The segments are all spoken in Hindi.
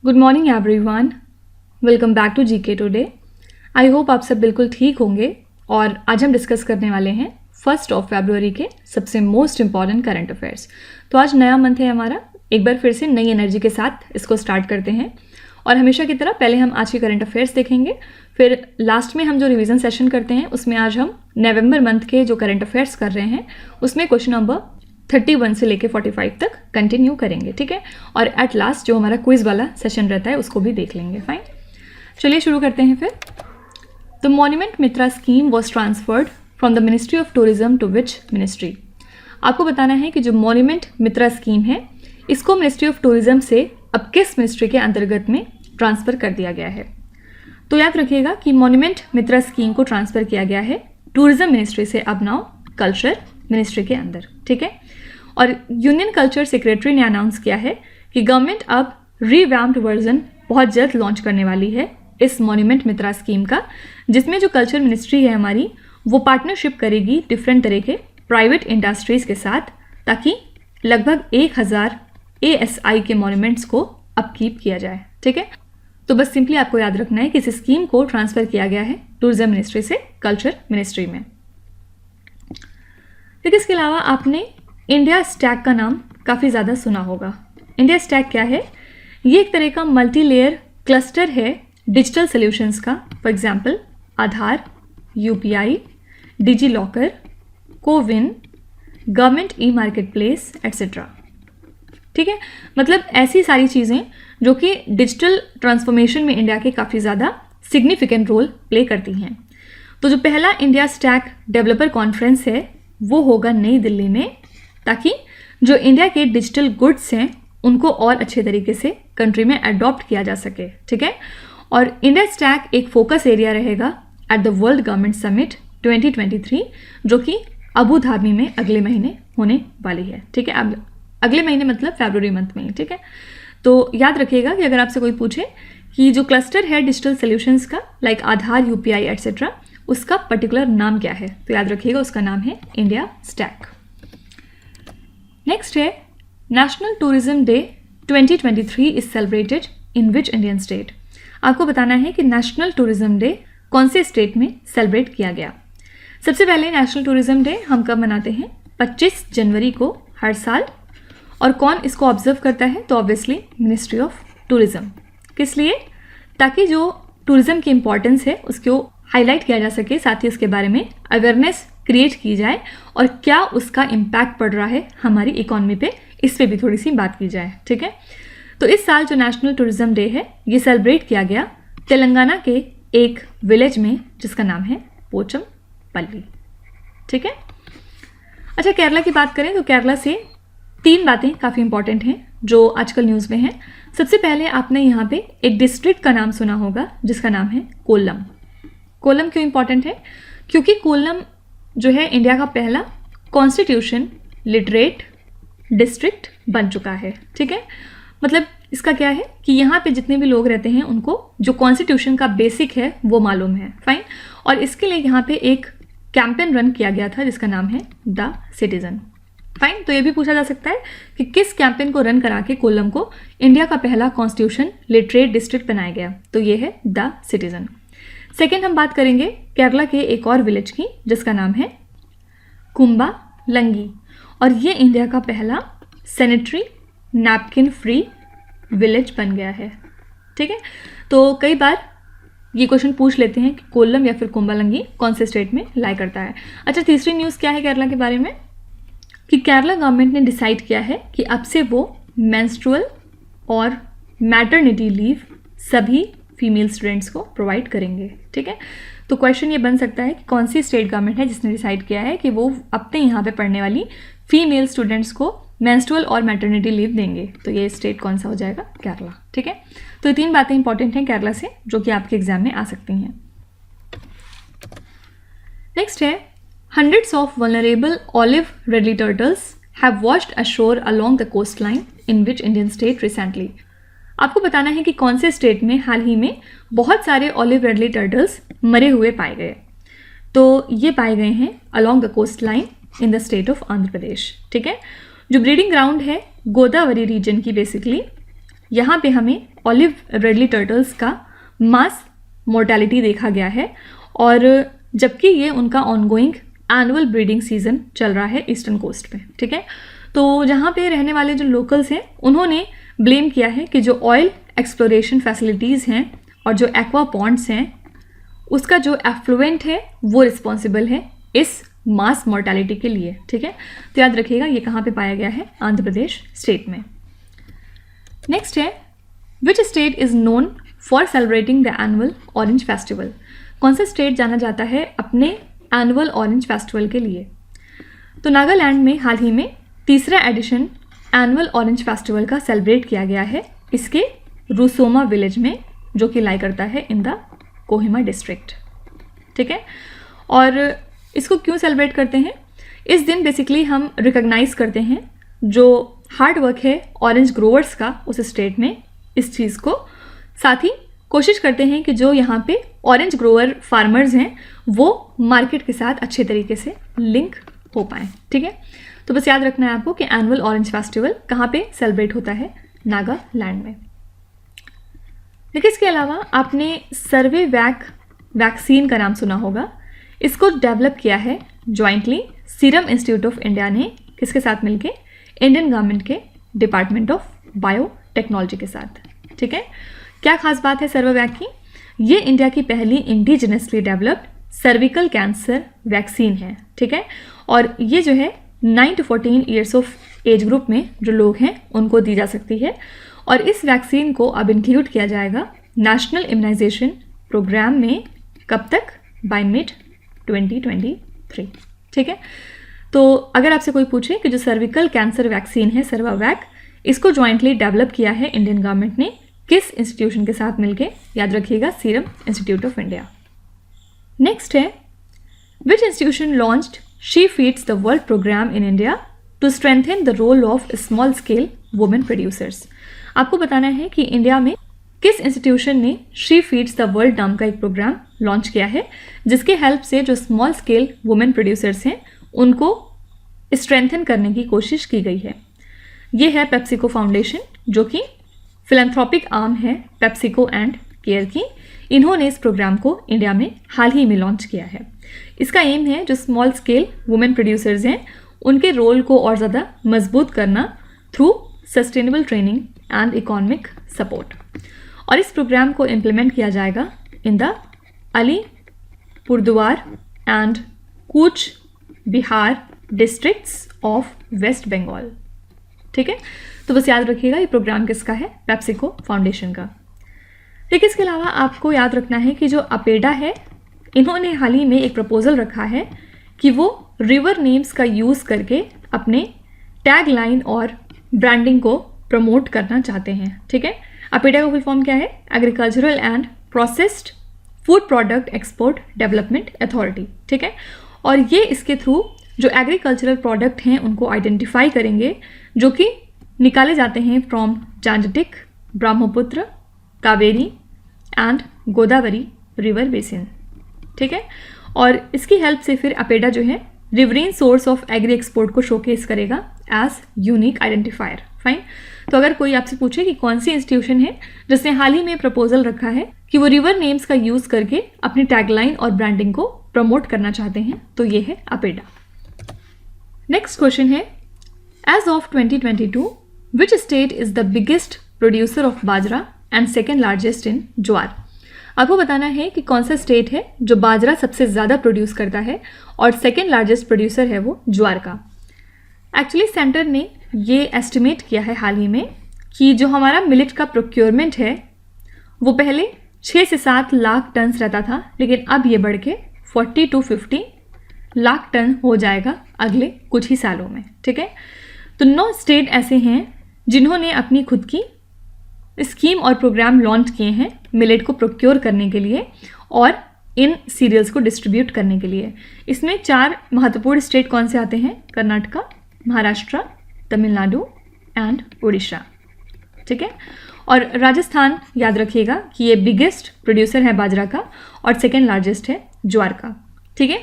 Good morning everyone, welcome back to GK today. I hope आप सब बिल्कुल ठीक होंगे और आज हम डिस्कस करने वाले हैं 1 फरवरी के सबसे मोस्ट इम्पॉर्टेंट करंट अफेयर्स। तो आज नया मंथ है हमारा, एक बार फिर से नई एनर्जी के साथ इसको स्टार्ट करते हैं और हमेशा की तरह पहले हम आज के करंट अफेयर्स देखेंगे, फिर लास्ट में हम जो रिवीजन सेशन करते हैं उसमें आज हम नवंबर मंथ के जो करंट अफेयर्स कर रहे हैं उसमें क्वेश्चन नंबर 31 से लेके 45 तक कंटिन्यू करेंगे, ठीक है। और एट लास्ट जो हमारा क्विज वाला सेशन रहता है उसको भी देख लेंगे। फाइन, चलिए शुरू करते हैं फिर। The monument Mitra scheme was transferred from the ministry of tourism to which ministry. आपको बताना है कि जो मॉन्यूमेंट मित्रा स्कीम है इसको मिनिस्ट्री ऑफ टूरिज्म से अब किस मिनिस्ट्री के अंतर्गत में ट्रांसफ़र कर दिया गया है। तो याद रखिएगा कि मॉन्यूमेंट मित्रा स्कीम को ट्रांसफ़र किया गया है टूरिज्म मिनिस्ट्री से अब नाउ कल्चर मिनिस्ट्री के अंदर, ठीक है। और यूनियन कल्चर सेक्रेटरी ने अनाउंस किया है कि गवर्नमेंट अब रीवैम्प्ड वर्जन बहुत जल्द लॉन्च करने वाली है इस मॉन्यूमेंट मित्रा स्कीम का, जिसमें जो कल्चर मिनिस्ट्री है हमारी वो पार्टनरशिप करेगी डिफरेंट तरह के प्राइवेट इंडस्ट्रीज़ के साथ, ताकि लगभग 1000 ASI के मॉन्यूमेंट्स को अपकीप किया जाए, ठीक है। तो बस सिंपली आपको याद रखना है कि इस स्कीम को ट्रांसफ़र किया गया है टूरिज्म मिनिस्ट्री से कल्चर मिनिस्ट्री में। फिर इसके अलावा आपने इंडिया स्टैक का नाम काफ़ी ज़्यादा सुना होगा। इंडिया स्टैक क्या है? ये एक तरह का मल्टी लेयर क्लस्टर है डिजिटल सॉल्यूशंस का। For example Aadhaar, UPI, DigiLocker, CoWIN, government e-marketplace etcetera, ठीक है। मतलब ऐसी सारी चीज़ें जो कि डिजिटल ट्रांसफॉर्मेशन में इंडिया के काफ़ी ज़्यादा सिग्निफिकेंट रोल प्ले करती हैं। तो जो पहला इंडिया स्टैक डेवलपर कॉन्फ्रेंस है वो होगा नई दिल्ली में, ताकि जो इंडिया के डिजिटल गुड्स हैं उनको और अच्छे तरीके से कंट्री में अडॉप्ट किया जा सके, ठीक है। और इंडिया स्टैक एक फोकस एरिया रहेगा at the world government summit 2023 जो कि अबू धाबी में अगले महीने होने वाली है, ठीक है। अब अगले महीने मतलब फरवरी मंथ में ही, ठीक है। तो याद रखिएगा कि अगर आपसे कोई पूछे कि जो क्लस्टर है डिजिटल सॉल्यूशंस का लाइक आधार, UPI एट्सेट्रा, उसका पर्टिकुलर नाम क्या है, तो याद रखिएगा उसका नाम है इंडिया स्टैक। नेक्स्ट है national tourism day 2023 is celebrated in which Indian state. आपको बताना है कि नेशनल टूरिज्म डे कौन से स्टेट में सेलिब्रेट किया गया। सबसे पहले नेशनल टूरिज्म डे हम कब मनाते हैं? 25 जनवरी को हर साल। और कौन इसको ऑब्जर्व करता है? तो ऑब्वियसली मिनिस्ट्री ऑफ टूरिज्म। किस लिए? ताकि जो टूरिज्म की इम्पोर्टेंस है उसको हाईलाइट किया जा सके, साथ ही उसके बारे में अवेयरनेस क्रिएट की जाए और क्या उसका इम्पैक्ट पड़ रहा है हमारी इकॉनमी पे, इस पे भी थोड़ी सी बात की जाए, ठीक है। तो इस साल जो नेशनल टूरिज्म डे है ये सेलिब्रेट किया गया तेलंगाना के एक विलेज में जिसका नाम है पोचमपल्ली, ठीक है। अच्छा, केरला की बात करें तो केरला से 3 बातें काफ़ी इंपॉर्टेंट हैं जो आजकल न्यूज़ में हैं। सबसे पहले आपने यहाँ पे एक डिस्ट्रिक्ट का नाम सुना होगा जिसका नाम है कोल्लम। कोल्लम क्यों इंपॉर्टेंट है? क्योंकि कोल्लम जो है इंडिया का पहला कॉन्स्टिट्यूशन लिटरेट डिस्ट्रिक्ट बन चुका है, ठीक है। मतलब इसका क्या है कि यहाँ पे जितने भी लोग रहते हैं उनको जो कॉन्स्टिट्यूशन का बेसिक है वो मालूम है। फाइन। और इसके लिए यहाँ पे एक कैंपेन रन किया गया था जिसका नाम है द सिटीजन। फाइन। तो ये भी पूछा जा सकता है कि किस कैंपेन को रन करा के कोल्लम को इंडिया का पहला कॉन्स्टिट्यूशन लिटरेट डिस्ट्रिक्ट बनाया गया, तो ये है द सिटीजन। सेकेंड हम बात करेंगे केरला के एक और विलेज की जिसका नाम है कुंबालंगी, और ये इंडिया का पहला सैनिटरी नैपकिन फ्री विलेज बन गया है, ठीक है। तो कई बार ये क्वेश्चन पूछ लेते हैं कि कोल्लम या फिर कुंबालंगी कौन से स्टेट में लाई करता है। अच्छा, तीसरी न्यूज़ क्या है केरला के बारे में कि केरला गवर्नमेंट ने डिसाइड किया है कि अब से वो मेंस्ट्रुअल और मैटरनिटी लीव सभी फीमेल स्टूडेंट्स को प्रोवाइड करेंगे, ठीक है। तो क्वेश्चन ये बन सकता है कि कौन सी स्टेट गवर्नमेंट है जिसने डिसाइड किया है कि वो अपने यहाँ पे पढ़ने वाली फीमेल स्टूडेंट्स को मेंस्ट्रुअल और मैटरनिटी लीव देंगे, तो ये स्टेट कौन सा हो जाएगा? केरला, ठीक है। तो ये 3 बातें इंपॉर्टेंट हैं केरला से जो कि आपके एग्जाम में आ सकती हैं। नेक्स्ट है hundreds of vulnerable olive ridley turtles have washed ashore along the coastline in which Indian state recently। आपको बताना है कि कौन से स्टेट में हाल ही में बहुत सारे ऑलिव रिडली टर्टल्स मरे हुए पाए गए। तो ये पाए गए हैं along the coastline in the state of Andhra Pradesh, ठीक है। जो ब्रीडिंग ग्राउंड है गोदावरी रीजन की बेसिकली यहाँ पे हमें ऑलिव रेडली टर्टल्स का मास मोर्टेलिटी देखा गया है, और जबकि ये उनका ऑनगोइंग एनुअल ब्रीडिंग सीजन चल रहा है ईस्टर्न कोस्ट पे, ठीक है। तो जहाँ पे रहने वाले जो लोकल्स हैं उन्होंने ब्लेम किया है कि जो ऑयल एक्सप्लोरेशन फैसिलिटीज़ हैं और जो एक्वा पॉन्ड्स हैं उसका जो एफ्लुएंट है वो रिस्पॉन्सिबल है इस मास मोर्टेलिटी के लिए, ठीक है। तो याद रखिएगा ये कहाँ पे पाया गया है, आंध्र प्रदेश स्टेट में। नेक्स्ट है, which state is known for celebrating the annual orange festival. कौन सा स्टेट जाना जाता है अपने एनुअल ऑरेंज फेस्टिवल के लिए। तो नागालैंड में हाल ही में तीसरा एडिशन एनुअल ऑरेंज फेस्टिवल का सेलिब्रेट किया गया है इसके रूसोमा विलेज में, जो कि लाई करता है इन द कोहिमा डिस्ट्रिक्ट, ठीक है। और इसको क्यों सेलिब्रेट करते हैं, इस दिन बेसिकली हम रिकॉग्नाइज करते हैं जो हार्ड वर्क है ऑरेंज ग्रोवर्स का उस स्टेट में इस चीज़ को, साथ ही कोशिश करते हैं कि जो यहाँ पे ऑरेंज ग्रोवर फार्मर्स हैं वो मार्केट के साथ अच्छे तरीके से लिंक हो पाएँ, ठीक है। तो बस याद रखना है आपको कि एनुअल ऑरेंज फेस्टिवल कहाँ पे सेलिब्रेट होता है, नागालैंड में। लेकिन इसके अलावा आपने सर्वेवैक वैक्सीन का नाम सुना होगा। इसको डेवलप किया है jointly serum institute of India ने, किसके साथ मिलके, इंडियन गवर्नमेंट के डिपार्टमेंट ऑफ बायोटेक्नोलॉजी के साथ, ठीक है। क्या खास बात है सर्वेवैक की, ये इंडिया की पहली indigenously developed cervical cancer vaccine है, ठीक है। और ये जो है 9 to 14 years of age group में जो लोग हैं उनको दी जा सकती है, और इस वैक्सीन को अब इंक्लूड किया जाएगा नेशनल इम्यूनाइजेशन प्रोग्राम में, कब तक, बाय मिड 2023, ठीक है। तो अगर आपसे कोई पूछे कि जो सर्विकल कैंसर वैक्सीन है सर्वावैक, इसको जॉइंटली डेवलप किया है इंडियन गवर्नमेंट ने, किस इंस्टीट्यूशन के साथ मिलके, याद रखिएगा serum institute of India. Next है, which institution launched she feeds the world programme in India to strengthen the role of small scale women producers. आपको बताना है कि इंडिया में किस इंस्टीट्यूशन ने शी फीड्स द वर्ल्ड नाम का एक प्रोग्राम लॉन्च किया है, जिसके हेल्प से जो स्मॉल स्केल वुमेन प्रोड्यूसर्स हैं उनको स्ट्रेंथन करने की कोशिश की गई है। ये है पेप्सिको फाउंडेशन, जो कि फिलैंथ्रोपिक आर्म है पेप्सिको एंड केयर की। इन्होंने इस प्रोग्राम को इंडिया में हाल ही में लॉन्च किया है। इसका एम है जो स्मॉल स्केल वुमेन प्रोड्यूसर्स हैं उनके रोल को और ज़्यादा मजबूत करना through sustainable training and economic support. और इस प्रोग्राम को इम्प्लीमेंट किया जाएगा in the Alipurduar and Cooch Behar districts of West Bengal, ठीक है। तो बस याद रखिएगा ये प्रोग्राम किसका है, पेप्सिको फाउंडेशन का। लेकिन इसके अलावा आपको याद रखना है कि जो अपेडा है, इन्होंने हाल ही में एक प्रपोजल रखा है कि वो रिवर नेम्स का यूज़ करके अपने टैग लाइन और ब्रांडिंग को प्रमोट करना चाहते हैं, ठीक है। अपेडा का फुल फॉर्म क्या है, agricultural and processed food product export development authority, ठीक है। और ये इसके थ्रू जो एग्रीकल्चरल प्रोडक्ट हैं उनको आइडेंटिफाई करेंगे जो कि निकाले जाते हैं from Gangetic, Brahmaputra, Kaveri and Godavari river basin, ठीक है। और इसकी हेल्प से फिर अपेडा जो है रिवरीन सोर्स ऑफ एग्री एक्सपोर्ट को शोकेस करेगा एज यूनिक आइडेंटिफायर। फाइन। तो अगर कोई आपसे पूछे कि कौन सी इंस्टीट्यूशन है जिसने हाल ही में प्रपोजल रखा है कि वो रिवर नेम्स का यूज़ करके अपनी टैगलाइन और ब्रांडिंग को प्रमोट करना चाहते हैं, तो ये है अपेडा। नेक्स्ट क्वेश्चन है, as of 2022 which state is the biggest producer of bajra and second largest in jowar. आपको बताना है कि कौन सा स्टेट है जो बाजरा सबसे ज़्यादा प्रोड्यूस करता है और सेकेंड लार्जेस्ट प्रोड्यूसर है वो ज्वार का। एक्चुअली सेंटर ने ये एस्टिमेट किया है हाल ही में कि जो हमारा मिलेट का प्रोक्योरमेंट है वो पहले 6 से 7 लाख टन रहता था, लेकिन अब ये बढ़ के 40 to 50 लाख टन हो जाएगा अगले कुछ ही सालों में, ठीक है। तो 9 स्टेट ऐसे हैं जिन्होंने अपनी खुद की स्कीम और प्रोग्राम लॉन्च किए हैं मिलेट को प्रोक्योर करने के लिए और इन सीरियल्स को डिस्ट्रीब्यूट करने के लिए। इसमें 4 महत्वपूर्ण स्टेट कौन से आते हैं, कर्नाटका, महाराष्ट्र, तमिलनाडु एंड उड़ीसा, ठीक है। और राजस्थान याद रखिएगा कि ये बिगेस्ट प्रोड्यूसर है बाजरा का और सेकेंड लार्जेस्ट है ज्वार का, ठीक है।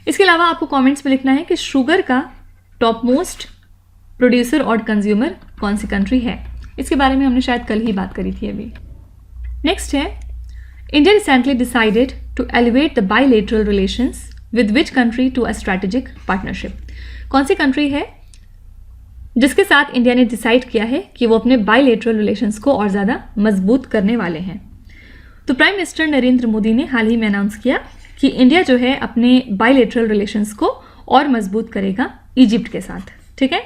इसके अलावा आपको कमेंट्स में लिखना है कि शुगर का टॉप मोस्ट प्रोड्यूसर और कंज्यूमर कौन सी कंट्री है। इसके बारे में हमने शायद कल ही बात करी थी अभी। नेक्स्ट है, India recently decided to elevate the bilateral relations with which country to a strategic partnership. कौन सी कंट्री है जिसके साथ इंडिया ने डिसाइड किया है कि वो अपने बायलेटरल रिलेशंस को और ज़्यादा मजबूत करने वाले हैं? तो प्राइम मिनिस्टर नरेंद्र मोदी ने हाल ही में अनाउंस किया कि इंडिया जो है अपने बायलेटरल रिलेशंस को और मजबूत करेगा इजिप्ट के साथ, ठीक है।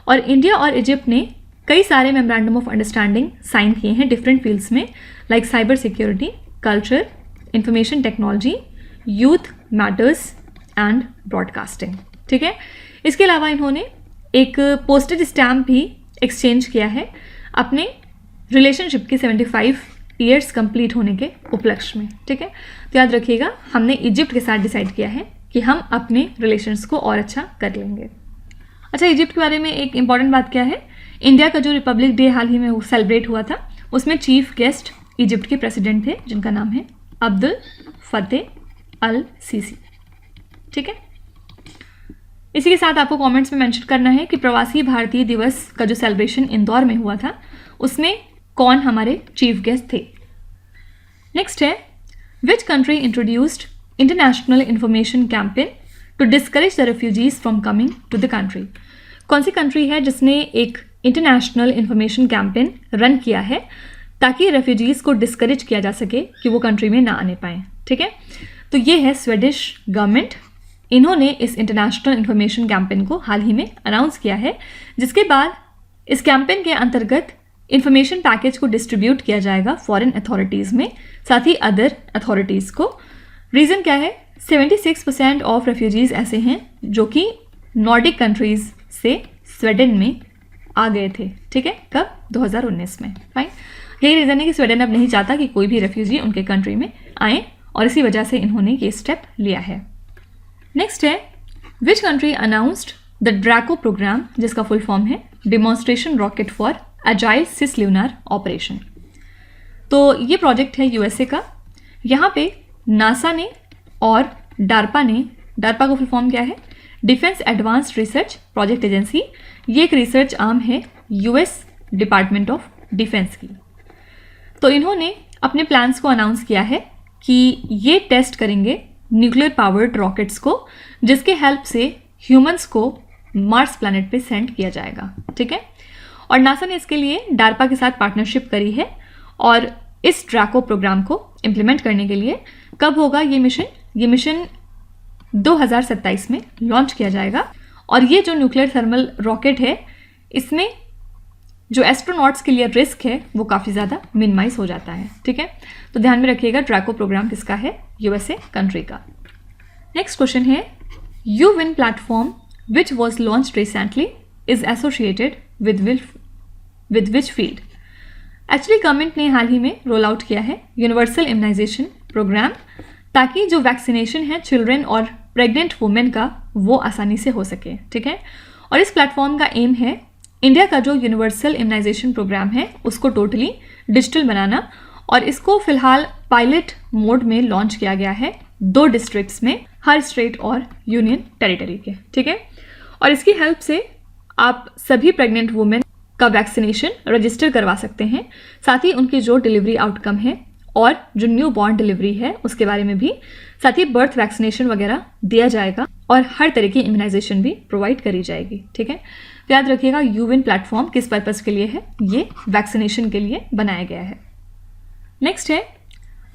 और इंडिया और इजिप्ट ने कई सारे मेमोरेंडम ऑफ अंडरस्टैंडिंग साइन किए हैं डिफरेंट फील्ड्स में, like cyber security, culture, information technology, youth matters and broadcasting, ठीक है। इसके अलावा इन्होंने एक पोस्टेज स्टैम्प भी एक्सचेंज किया है अपने रिलेशनशिप की 75 ईयर्स कंप्लीट होने के उपलक्ष्य में, ठीक है। तो याद रखिएगा, हमने इजिप्ट के साथ डिसाइड किया है कि हम अपने रिलेशंस को और अच्छा कर लेंगे। अच्छा, इजिप्ट के बारे में एक इंपॉर्टेंट बात क्या है, इंडिया का जो रिपब्लिक डे हाल ही में सेलिब्रेट हुआ था उसमें चीफ गेस्ट इजिप्ट के प्रेसिडेंट थे जिनका नाम है अब्दुल फतेह अल सीसी, ठीक है। इसी के साथ आपको कमेंट्स में मेंशन करना है कि प्रवासी भारतीय दिवस का जो सेलिब्रेशन इंदौर में हुआ था उसमें कौन हमारे चीफ गेस्ट थे। नेक्स्ट है, which country introduced international information campaign to discourage the refugees from coming to the country. कौन सी कंट्री है जिसने एक इंटरनेशनल इंफॉर्मेशन कैंपेन रन किया है ताकि रेफ्यूजीज को डिस्करेज किया जा सके कि वो कंट्री में ना आने पाएँ, ठीक है। तो ये है स्वीडिश गवर्नमेंट। इन्होंने इस इंटरनेशनल इंफॉर्मेशन कैंपेन को हाल ही में अनाउंस किया है, जिसके बाद इस कैंपेन के अंतर्गत इंफॉर्मेशन पैकेज को डिस्ट्रीब्यूट किया जाएगा फॉरेन अथॉरिटीज़ में, साथ ही अदर अथॉरिटीज़ को। रीज़न क्या है, 76% ऑफ रेफ्यूजीज़ ऐसे हैं जो कि नॉर्डिक कंट्रीज़ से स्वीडन में आ गए थे, ठीक है, कब, 2019 में। फाइन, यही रीज़न है कि स्वीडन अब नहीं चाहता कि कोई भी रेफ्यूजी उनके कंट्री में आए और इसी वजह से इन्होंने ये स्टेप लिया है। नेक्स्ट है, which country announced the Draco programme, जिसका फुल फॉर्म है demonstration rocket for agile cislunar operation. तो ये प्रोजेक्ट है यूएसए का। यहाँ पे नासा ने और डार्पा का फुल फॉर्म क्या है, defence advanced research project agency. ये एक रिसर्च आर्म है यूएस डिपार्टमेंट ऑफ डिफेंस की। तो इन्होंने अपने प्लान्स को अनाउंस किया है कि ये टेस्ट करेंगे न्यूक्लियर पावर्ड रॉकेट्स को, जिसके हेल्प से ह्यूमंस को मार्स प्लैनेट पे सेंड किया जाएगा, ठीक है। और नासा ने इसके लिए डार्पा के साथ पार्टनरशिप करी है और इस ड्रैको प्रोग्राम को इम्प्लीमेंट करने के लिए कब होगा ये मिशन 2027 में लॉन्च किया जाएगा। और ये जो न्यूक्लियर थर्मल रॉकेट है, इसमें जो एस्ट्रोनॉट्स के लिए रिस्क है वो काफ़ी ज़्यादा मिनिमाइज हो जाता है, ठीक है। तो ध्यान में रखिएगा, ड्रैको प्रोग्राम किसका है, यूएसए कंट्री का। नेक्स्ट क्वेश्चन है, यूविन platform which was launched recently is associated with which field. Actually government ने हाल ही में रोल आउट किया है यूनिवर्सल इम्यूनाइजेशन प्रोग्राम, ताकि जो वैक्सीनेशन है चिल्ड्रन और प्रेग्नेंट वुमेन का वो आसानी से हो सके, ठीक है। और इस प्लेटफॉर्म का एम है इंडिया का जो यूनिवर्सल इम्यूनाइजेशन प्रोग्राम है उसको टोटली डिजिटल बनाना, और इसको फिलहाल पायलट मोड में लॉन्च किया गया है 2 डिस्ट्रिक्ट्स में, हर स्टेट और यूनियन टेरिटरी के, ठीक है। और इसकी हेल्प से आप सभी प्रेग्नेंट वुमेन का वैक्सीनेशन रजिस्टर करवा सकते हैं, साथ ही उनकी जो डिलीवरी आउटकम है और जो न्यू बॉर्न डिलीवरी है उसके बारे में भी, साथ ही बर्थ वैक्सीनेशन वगैरह दिया जाएगा और हर तरह की इम्यूनाइजेशन भी प्रोवाइड करी जाएगी, ठीक है। तो याद रखिएगा, यूविन प्लेटफॉर्म किस पर्पज़ के लिए है, ये वैक्सीनेशन के लिए बनाया गया है। नेक्स्ट है,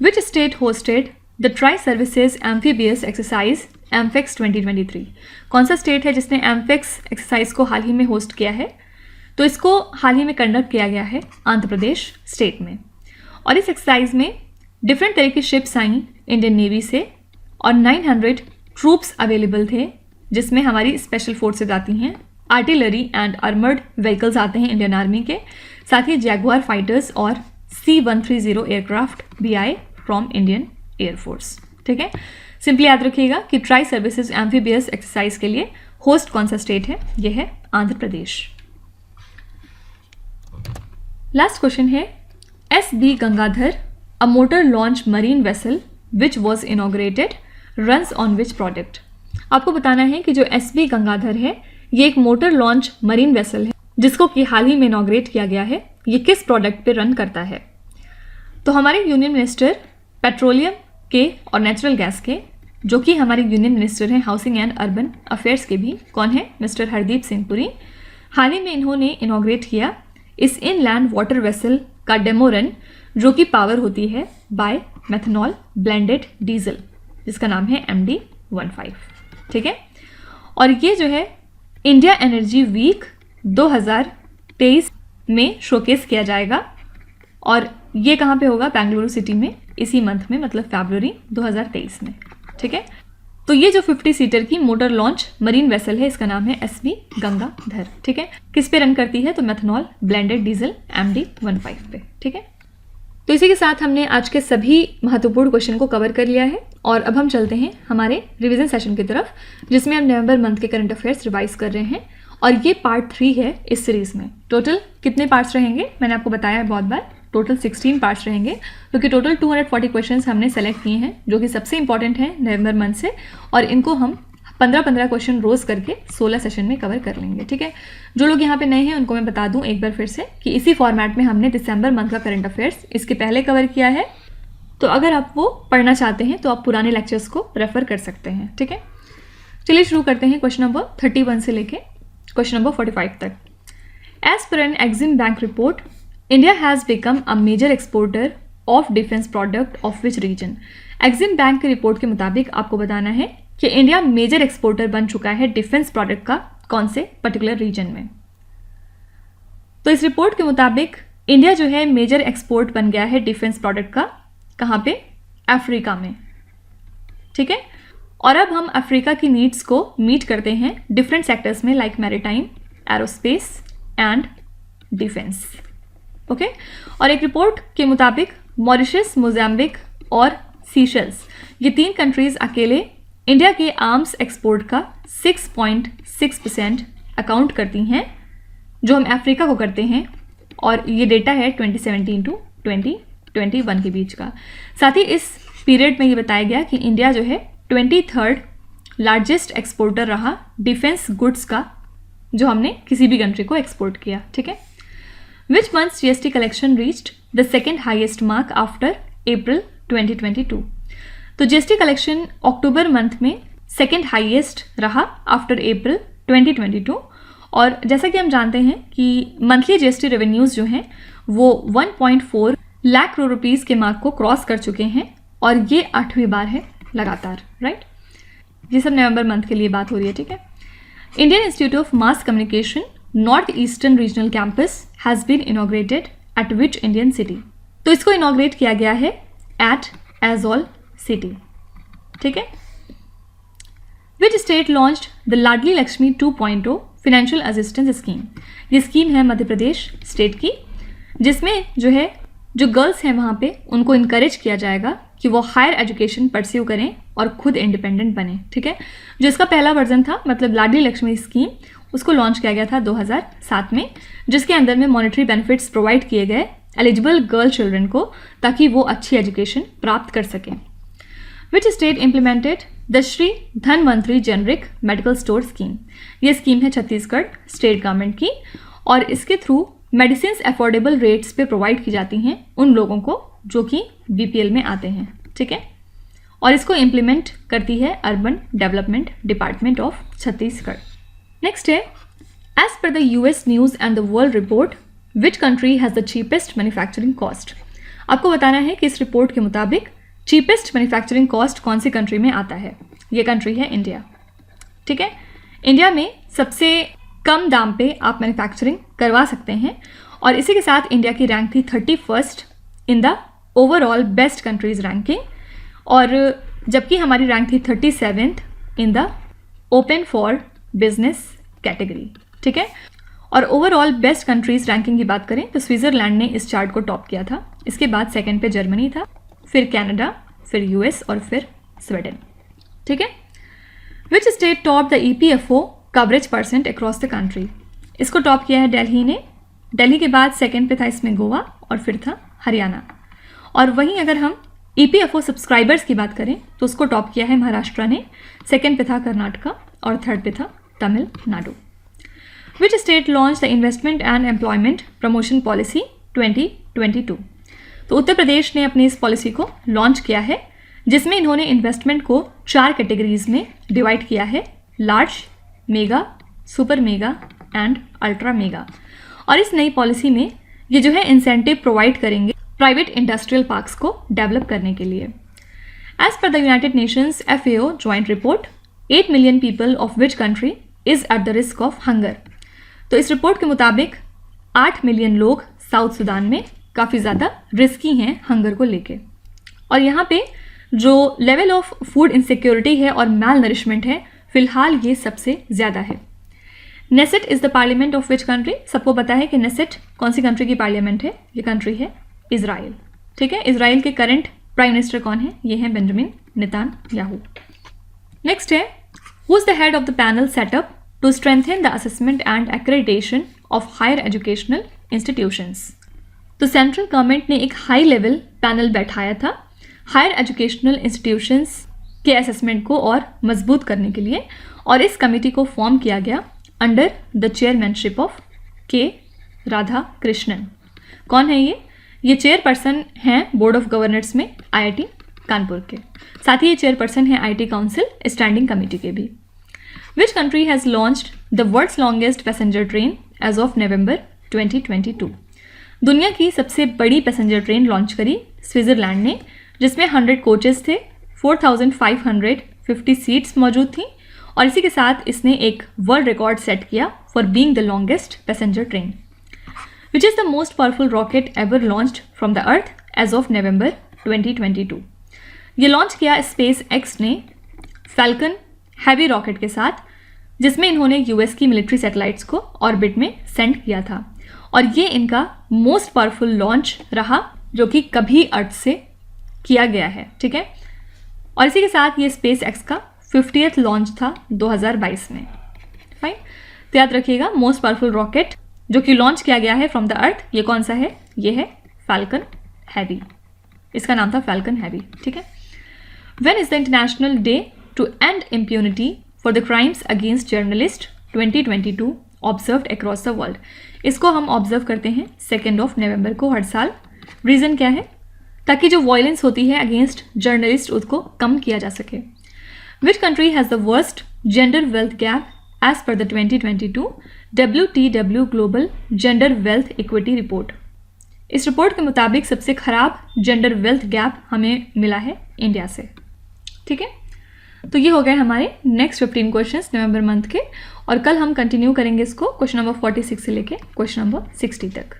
which state hosted the tri services amphibious exercise Amphex 2023। कौन सा स्टेट है जिसने एम्फेक्स एक्सरसाइज को हाल ही में होस्ट किया है? तो इसको हाल ही में कंडक्ट किया गया है आंध्र प्रदेश स्टेट में। और इस एक्सरसाइज में डिफरेंट तरह की शिप्स आई इंडियन नेवी से और 900 ट्रूप्स अवेलेबल थे, जिसमें हमारी स्पेशल फोर्सेज आती हैं, आर्टिलरी एंड आर्मर्ड व्हीकल्स आते हैं इंडियन आर्मी के, साथ ही जैगुआर फाइटर्स और C-130 एयरक्राफ्ट भी आए फ्रॉम इंडियन एयरफोर्स, ठीक है। सिंपली याद रखिएगा कि ट्राई सर्विसेज एम्फीबियस एक्सरसाइज के लिए होस्ट कौन सा स्टेट है, यह है आंध्र प्रदेश। लास्ट क्वेश्चन है, S.B. Gangadhar, a motor launch marine vessel which was inaugurated runs on which product. आपको बताना है कि जो S.B. गंगाधर है ये एक मोटर लॉन्च मरीन वेसल है जिसको कि हाल ही में इनॉग्रेट किया गया है ये किस प्रोडक्ट पे रन करता है? तो हमारे यूनियन मिनिस्टर पेट्रोलियम के और नेचुरल गैस के, जो कि हमारे यूनियन मिनिस्टर हैं हाउसिंग एंड अर्बन अफेयर्स के भी, कौन है? मिस्टर हरदीप सिंह पुरी। हाल ही में इन्होंने इनॉग्रेट किया इस इनलैंड वाटर वेसल का डेमो रन, जो कि पावर होती है बाय मेथनॉल ब्लेंडेड डीजल, जिसका नाम है MD-15। ठीक है, और ये जो है इंडिया एनर्जी वीक 2023 में शोकेस किया जाएगा, और ये कहाँ पे होगा? बेंगलुरु सिटी में, इसी मंथ में, मतलब फरवरी 2023 में। ठीक है, तो ये जो 50 सीटर की मोटर लॉन्च मरीन वेसल है, इसका नाम है SV गंगाधर। ठीक है, किस पे रन करती है? तो मेथनॉल ब्लेंडेड डीजल MD-15 पे। ठीक है, तो इसी के साथ हमने आज के सभी महत्वपूर्ण क्वेश्चन को कवर कर लिया है, और अब हम चलते हैं हमारे रिवीजन सेशन की तरफ, जिसमें हम नवंबर मंथ के करंट अफेयर्स रिवाइज कर रहे हैं, और ये पार्ट 3 है इस सीरीज में। टोटल कितने पार्ट्स रहेंगे? मैंने आपको बताया है बहुत बार, टोटल 16 पार्ट्स रहेंगे, क्योंकि टोटल 240 क्वेश्चंस हमने सेलेक्ट किए हैं, जो कि सबसे इंपॉर्टेंट हैं नवंबर मंथ से, और इनको हम 15-15 क्वेश्चन रोज करके 16 सेशन में कवर कर लेंगे। ठीक है, जो लोग यहाँ पे नए हैं उनको मैं बता दूं एक बार फिर से कि इसी फॉर्मेट में हमने दिसंबर मंथ का करंट अफेयर्स इसके पहले कवर किया है, तो अगर आप वो पढ़ना चाहते हैं तो आप पुराने लेक्चर्स को रेफर कर सकते हैं। ठीक है, चलिए शुरू करते हैं क्वेश्चन नंबर 31 से लेके क्वेश्चन नंबर 45 तक। As per an Exim bank report, India has become a major exporter of defence product of which region? Exim bank की रिपोर्ट के मुताबिक आपको बताना है कि इंडिया मेजर एक्सपोर्टर बन चुका है डिफेंस प्रोडक्ट का कौन से पर्टिकुलर रीजन में। तो इस रिपोर्ट के मुताबिक इंडिया जो है मेजर एक्सपोर्ट बन गया है डिफेंस प्रोडक्ट का, कहाँ पे? अफ्रीका में। ठीक है, और अब हम अफ्रीका की नीड्स को मीट करते हैं डिफरेंट सेक्टर्स में, like maritime, aerospace and defence. Okay, और एक रिपोर्ट के मुताबिक मॉरिशस, मोजाम्बिक और सीशेल्स, ये 3 कंट्रीज अकेले इंडिया के आर्म्स एक्सपोर्ट का 6.6% अकाउंट करती हैं, जो हम अफ्रीका को करते हैं, और ये डेटा है 2017 टू 2021 के बीच का। साथ ही इस पीरियड में ये बताया गया कि इंडिया जो है 23rd लार्जेस्ट एक्सपोर्टर रहा डिफेंस गुड्स का, जो हमने किसी भी कंट्री को एक्सपोर्ट किया। ठीक है, which months GST collection reached the second highest mark after April 2022? तो GST कलेक्शन अक्टूबर मंथ में सेकेंड हाईएस्ट रहा आफ्टर अप्रैल 2022, और जैसा कि हम जानते हैं कि मंथली GST रेवेन्यूज़ जो हैं वो 1.4 लाख करोड़ रुपीज़ के मार्क को क्रॉस कर चुके हैं, और ये 8वीं बार है लगातार। राइट, ये सब नवंबर मंथ के लिए बात हो रही है। ठीक है, Indian institute of mass communication north eastern regional campus has been inaugurated at which Indian city? तो इसको इनॉग्रेट किया गया है एट एजोल सिटी। ठीक है, which state launched the Ladli Lakshmi 2.0 financial assistance scheme? ये स्कीम है मध्य प्रदेश स्टेट की, जिसमें जो गर्ल्स हैं वहाँ पे उनको इनकरेज किया जाएगा कि वो हायर एजुकेशन परस्यू करें और खुद इंडिपेंडेंट बने। ठीक है, जो इसका पहला वर्जन था, मतलब लाडली लक्ष्मी स्कीम, उसको लॉन्च किया गया था 2007 में, जिसके अंदर में मॉनेटरी बेनिफिट्स प्रोवाइड किए गए एलिजिबल गर्ल चिल्ड्रन को, ताकि वो अच्छी एजुकेशन प्राप्त कर सकें। Which state implemented the Shri Dhanvantari generic medical store scheme? ये स्कीम है छत्तीसगढ़ स्टेट गवर्नमेंट की, और इसके थ्रू मेडिसिन अफोर्डेबल रेट्स पे प्रोवाइड की जाती हैं उन लोगों को जो कि BPL में आते हैं। ठीक है, और इसको इम्प्लीमेंट करती है urban development department of Chhattisgarh. Next है, as per the US news and the world report which country has the cheapest manufacturing cost? आपको बताना है कि इस रिपोर्ट के मुताबिक चीपेस्ट मैन्युफैक्चरिंग कॉस्ट कौन सी कंट्री में आता है? ये कंट्री है इंडिया। ठीक है, इंडिया में सबसे कम दाम पे आप मैन्युफैक्चरिंग करवा सकते हैं, और इसी के साथ इंडिया की रैंक थी 31st in the overall best countries ranking, और जबकि हमारी रैंक थी 37th in the open for business category. ठीक है, और ओवरऑल बेस्ट कंट्रीज रैंकिंग की बात करें तो स्विट्जरलैंड ने इस चार्ट को टॉप किया था, इसके बाद सेकंड पे जर्मनी था, फिर कनाडा, फिर US और फिर स्वीडन। ठीक है, which state top the EPFO coverage percent across the country? इसको टॉप किया है दिल्ली ने, दिल्ली के बाद सेकंड पे था इसमें गोवा, और फिर था हरियाणा। और वहीं अगर हम EPFO सब्सक्राइबर्स की बात करें तो उसको टॉप किया है महाराष्ट्र ने, सेकंड पे था कर्नाटका, और थर्ड पे था Tamil Nadu. Which state launch the investment and employment promotion policy 2022? तो उत्तर प्रदेश ने अपनी इस पॉलिसी को लॉन्च किया है, जिसमें इन्होंने इन्वेस्टमेंट को 4 कैटेगरीज में डिवाइड किया है: large, mega, super mega and ultra mega. और इस नई पॉलिसी में ये जो है इंसेंटिव प्रोवाइड करेंगे प्राइवेट इंडस्ट्रियल पार्क्स को डेवलप करने के लिए। As per the United Nations FAO joint report, 8 million people of which country is at the risk of hunger. तो इस रिपोर्ट के मुताबिक 8 मिलियन लोग साउथ सूडान में काफ़ी ज़्यादा रिस्की हैं हंगर को लेके। और यहाँ पे जो लेवल ऑफ फूड इनसिक्योरिटी है और मैल नरिशमेंट है, फिलहाल ये सबसे ज़्यादा है। Knesset is the parliament of which country? सबको पता है कि नेसेट कौन सी कंट्री की पार्लियामेंट है। ये कंट्री है इजराइल। ठीक है, इजराइल के करंट प्राइम मिनिस्टर कौन है? ये हैं बेंजामिन नेतान्याहू। नेक्स्ट है, who is the head of the panel set up to strengthen the assessment and accreditation of higher educational institutions? तो सेंट्रल गवर्नमेंट ने एक हाई लेवल पैनल बैठाया था हायर एजुकेशनल इंस्टीट्यूशंस के असेसमेंट को और मजबूत करने के लिए, और इस कमेटी को फॉर्म किया गया अंडर द चेयरमैनशिप ऑफ के राधा कृष्णन। कौन है ये? ये चेयरपर्सन हैं बोर्ड ऑफ गवर्नर्स में IIT कानपुर के, साथ ही ये चेयरपर्सन है IT काउंसिल स्टैंडिंग कमेटी के भी। Which country has launched the world's longest passenger train as of November 2022? दुनिया की सबसे बड़ी पैसेंजर ट्रेन लॉन्च करी स्विट्ज़रलैंड ने, जिसमें 100 कोचेस थे, 4550 सीट्स मौजूद थी, और इसी के साथ इसने एक वर्ल्ड रिकॉर्ड सेट किया for being the longest passenger train. Which is the most powerful rocket ever launched from the earth as of November 2022? ये लॉन्च किया स्पेस एक्स ने फैल्कन हैवी रॉकेट के साथ, जिसमें इन्होंने US की मिलिट्री सैटेलाइट्स को ऑर्बिट में सेंड किया था, और ये इनका मोस्ट पावरफुल लॉन्च रहा जो कि कभी अर्थ से किया गया है। ठीक है, और इसी के साथ ये स्पेस एक्स का 50th लॉन्च था 2022 में। फाइन, तो याद रखिएगा मोस्ट पावरफुल रॉकेट जो कि लॉन्च किया गया है फ्रॉम द अर्थ, ये कौन सा है? ये है फैल्कन हैवी। इसका नाम था फैल्कन हैवी। ठीक है, when is the international day to end impunity for the crimes against journalist 2022 observed across the world? इसको हम ऑब्जर्व करते हैं 2 नवंबर को हर साल। रीज़न क्या है? ताकि जो वायलेंस होती है अगेंस्ट जर्नलिस्ट उसको कम किया जा सके। Which country has the worst gender wealth gap as per the 2022 WTW global gender wealth equity report? इस रिपोर्ट के मुताबिक सबसे खराब जेंडर वेल्थ गैप हमें मिला है इंडिया से। ठीक है, तो ये हो गए हमारे नेक्स्ट 15 क्वेश्चंस नवंबर मंथ के, और कल हम कंटिन्यू करेंगे इसको क्वेश्चन नंबर 46 से लेके क्वेश्चन नंबर 60 तक।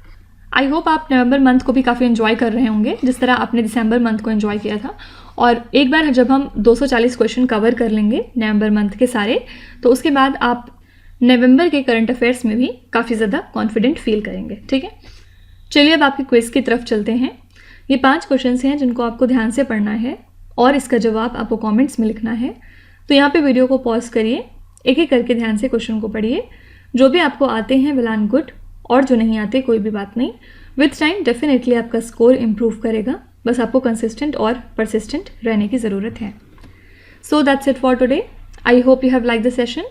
आई होप आप नवंबर मंथ को भी काफ़ी एंजॉय कर रहे होंगे जिस तरह आपने दिसंबर मंथ को एंजॉय किया था। और एक बार जब हम 240 क्वेश्चन कवर कर लेंगे नवंबर मंथ के सारे, तो उसके बाद आप नवंबर के करंट अफेयर्स में भी काफ़ी ज़्यादा कॉन्फिडेंट फील करेंगे। ठीक है, चलिए अब आपकी क्विज़ की तरफ चलते हैं। ये 5 क्वेश्चन हैं जिनको आपको ध्यान से पढ़ना है और इसका जवाब आपको कमेंट्स में लिखना है। तो यहाँ पे वीडियो को पॉज करिए, एक एक करके ध्यान से क्वेश्चन को पढ़िए। जो भी आपको आते हैं वेल एंड गुड, और जो नहीं आते कोई भी बात नहीं, विथ टाइम डेफिनेटली आपका स्कोर इम्प्रूव करेगा। बस आपको कंसिस्टेंट और परसिस्टेंट रहने की ज़रूरत है। So that's it for today. I hope you have like the session.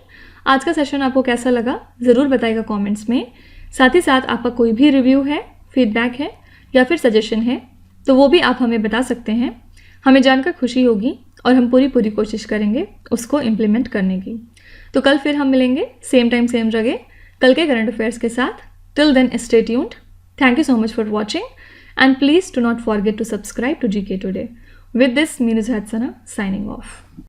आज का सेशन आपको कैसा लगा ज़रूर बताइएगा कमेंट्स में। साथ ही साथ आपका कोई भी रिव्यू है, फीडबैक है या फिर सजेशन है तो वो भी आप हमें बता सकते हैं। हमें जानकर खुशी होगी और हम पूरी कोशिश करेंगे उसको इम्प्लीमेंट करने की। तो कल फिर हम मिलेंगे सेम टाइम सेम जगह कल के करंट अफेयर्स के साथ। Till then stay tuned. Thank you so much for watching, and please do not forget to subscribe to GK Today. With this, Meenuz Hadsana signing off.